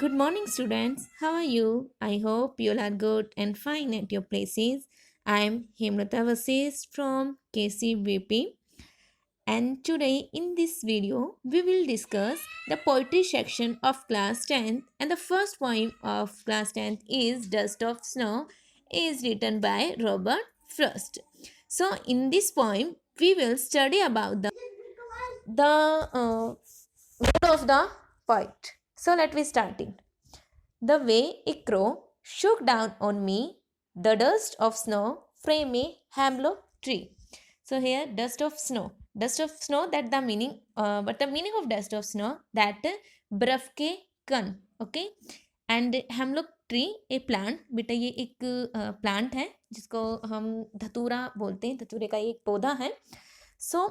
Good morning, students. How are you? I hope you all are good and fine at your places. I am Hemlata Vasis from KCVP, and today in this video we will discuss the poetry section of class 10th, and the first poem of class 10th is Dust of Snow is written by Robert Frost. So in this poem we will study about the mood of the poet. So let me start it. The way a crow shook down on me, the dust of snow from a hemlock tree. So here, dust of snow. That the meaning, but the meaning of dust of snow that बर्फ के कण, okay. And hemlock tree A plant, बेटा ये एक plant है जिसको हम धतूरा बोलते हैं. धतूरे का एक पौधा है. So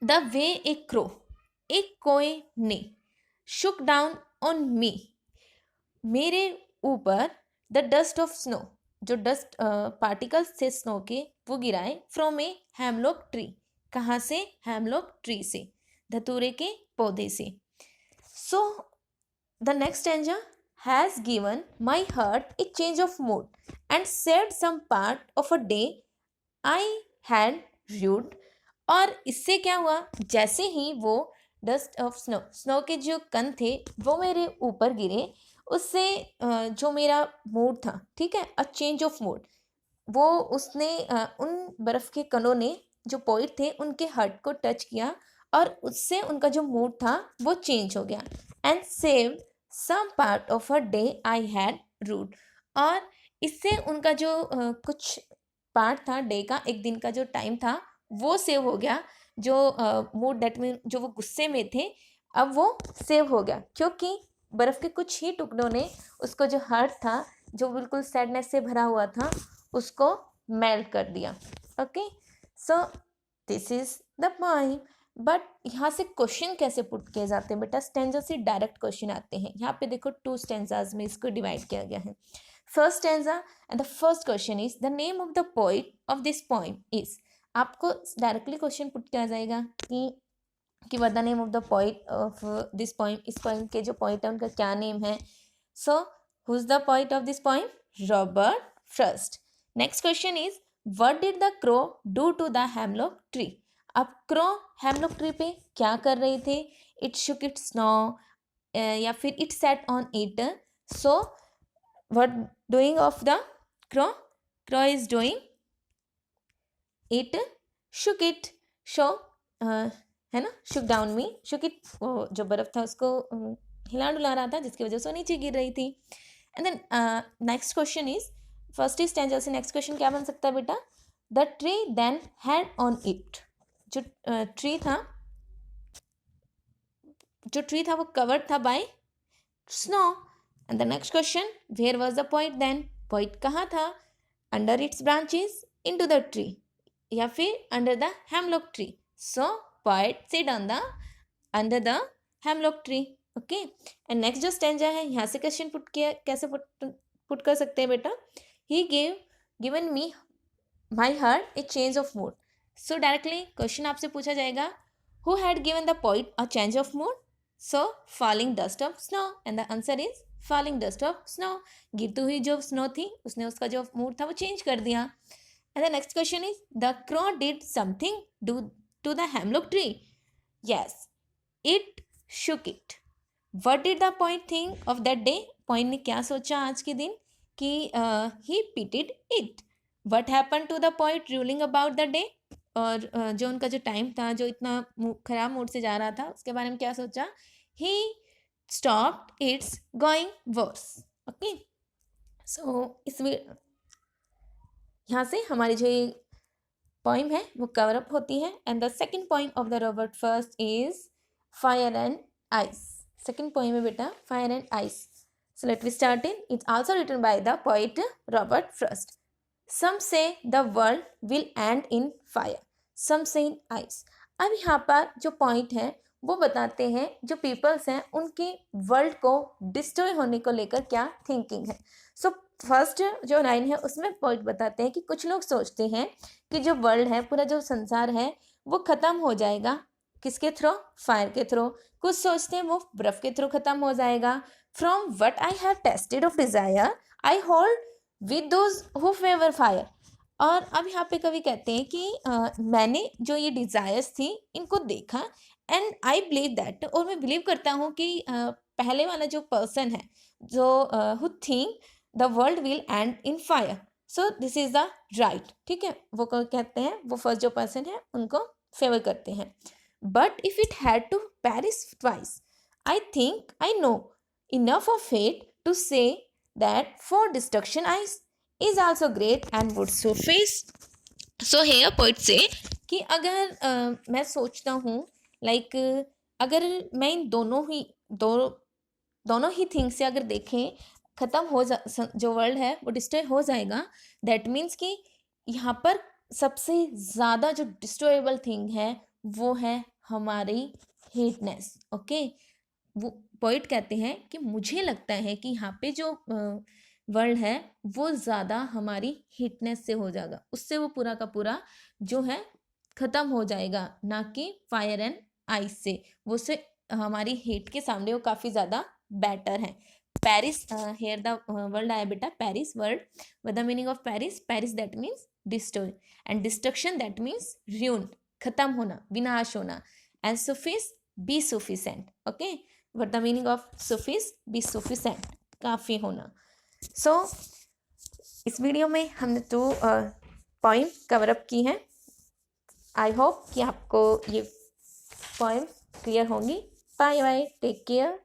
the way A crow, एक कोए ने, शुक डाउन ऑन मी, मेरे ऊपर, द डस्ट ऑफ स्नो, जो डस्ट पार्टिकल्स थे स्नो के वो गिराए, फ्रॉम ए हेमलॉक ट्री, कहाँ से? हेमलॉक ट्री से, धतूरे के पौधे से. So the next stanza has given my heart a change of mood and said some part of a day I had rued. और इससे क्या हुआ? जैसे ही वो डस्ट ऑफ स्नो के जो कण थे वो मेरे ऊपर गिरे, उससे जो मेरा मूड था, ठीक है, अ चेंज ऑफ मूड, वो उसने उन बर्फ़ के कणों ने, जो पोइट थे, उनके हार्ट को टच किया और उससे उनका जो मूड था वो चेंज हो गया. And save some part of a day I had rued. और इससे उनका जो कुछ पार्ट था डे का, एक दिन का जो टाइम था वो सेव हो गया. जो मूड दैट मीन जो वो गुस्से में थे, अब वो सेव हो गया क्योंकि बर्फ़ के कुछ ही टुकड़ों ने उसको जो हार्ट था, जो बिल्कुल सैडनेस से भरा हुआ था, उसको मेल्ट कर दिया. Okay, so this is the poem. But यहाँ से क्वेश्चन कैसे पुट किए जाते हैं बेटा? स्टैंजा से डायरेक्ट क्वेश्चन आते हैं. यहाँ पे देखो 2 स्टैंजाज में इसको डिवाइड किया गया है. First stanza and the first question is the name of the poet of this poem is. आपको डायरेक्टली क्वेश्चन पुट किया जाएगा कि what the name of the poet of this poem. इस पोएम के जो पोइट है उनका क्या नेम है? So who is the poet of this poem? Robert Frost. Next question is what did the crow do to the hemlock tree. अब crow hemlock tree पे क्या कर रहे थे? इट शुक इट स्नो, या फिर it set on it. So what doing of the crow? Crow is doing it shook it. Show है ना, शुक डाउन मी, शुक इट, जो बर्फ था उसको हिला डुला रहा था जिसकी वजह से वो नीचे गिर रही थी. And then next question is, first stanza से नेक्स्ट क्वेश्चन क्या बन सकता है बेटा? The tree then had on it. जो ट्री था वो कवर्ड था by snow. And the next question, where was the point then? Point कहाँ था? Under its branches, into the tree, या फिर under the hemlock tree. So poet sit on the under the hemlock tree. Okay, and next जो stanza है, यहाँ से question put किया, कैसे पुट कर सकते हैं बेटा? He given me my heart a change of mood. So directly question आपसे पूछा जाएगा, who had given the poet a change of mood? So falling dust of snow, and the answer is falling dust of snow. गिरती हुई जो snow थी उसने उसका जो मूड था वो चेंज कर दिया. And the next question is the crow did something do to the hemlock tree. Yes, it shook it. What did the poet think of that day? Poet ने क्या सोचा आज के दिन? कि he pitied it. What happened to the poet ruling about the day? और जो उनका जो टाइम था, जो इतना खराब मूड से जा रहा था, उसके बारे में क्या सोचा? He stopped its going worse. Okay, so यहाँ से हमारी जो पोइम है वो कवर अप होती है. And the second poem of the Robert Frost is fire and ice. Second poem है बेटा fire and ice. So let we start in. It's also written by the poet Robert Frost. Some say the world will end in fire, some say in ice. अब यहाँ पर जो point है वो बताते हैं जो पीपल्स हैं उनकी वर्ल्ड को डिस्ट्रॉय होने को लेकर क्या थिंकिंग है. सो फर्स्ट जो लाइन है उसमें पॉइंट बताते हैं कि कुछ लोग सोचते हैं कि जो वर्ल्ड है, पूरा जो संसार है, वो ख़त्म हो जाएगा. किसके थ्रू? फायर के थ्रू. कुछ सोचते हैं वो बर्फ़ के थ्रू ख़त्म हो जाएगा. From what I have tested of desire I hold with those who favour fire. और अब यहाँ पे कवि कहते हैं कि मैंने जो ये डिजायर्स थी इनको देखा एंड आई बिलीव दैट, और मैं बिलीव करता हूँ कि पहले वाला जो पर्सन है जो who think the world will end in fire, so this is the right. ठीक है, वो कहते हैं, वो फर्स्ट जो पर्सन है उनको फेवर करते हैं। But if it had to perish twice I think I know enough of it to say that for destruction I is also great and would surface. So here poet say कि अगर मैं सोचता हूँ like अगर मैं इन दोनों ही things से अगर देखें ख़त्म हो जो वर्ल्ड है वो डिस्ट्रॉय हो जाएगा, दैट मीन्स कि यहाँ पर सबसे ज़्यादा जो डिस्ट्रॉयबल थिंग है वो है हमारी हेटनेस। ओके, वो पोइट कहते हैं कि मुझे लगता है कि यहाँ पे जो वर्ल्ड है वो ज़्यादा हमारी हीटनेस से हो जाएगा, उससे वो पूरा का पूरा जो है ख़त्म हो जाएगा, ना कि फायर एंड आइस से। वो से हमारी हीट के सामने वो काफ़ी ज़्यादा बेटर है। पेरिस हेयर द वर्ल्ड आया बेटा, perish world with the meaning of perish, perish that means destroy and destruction that means ruin, ख़त्म होना, विनाश होना, and suffice be sufficient। Okay, what the meaning of suffice be sufficient, काफ़ी होना। सो इस video में हमने 2 पोइम कवर अप की हैं। आई होप कि आपको ये पोइम क्लियर होंगी। Bye bye, take care.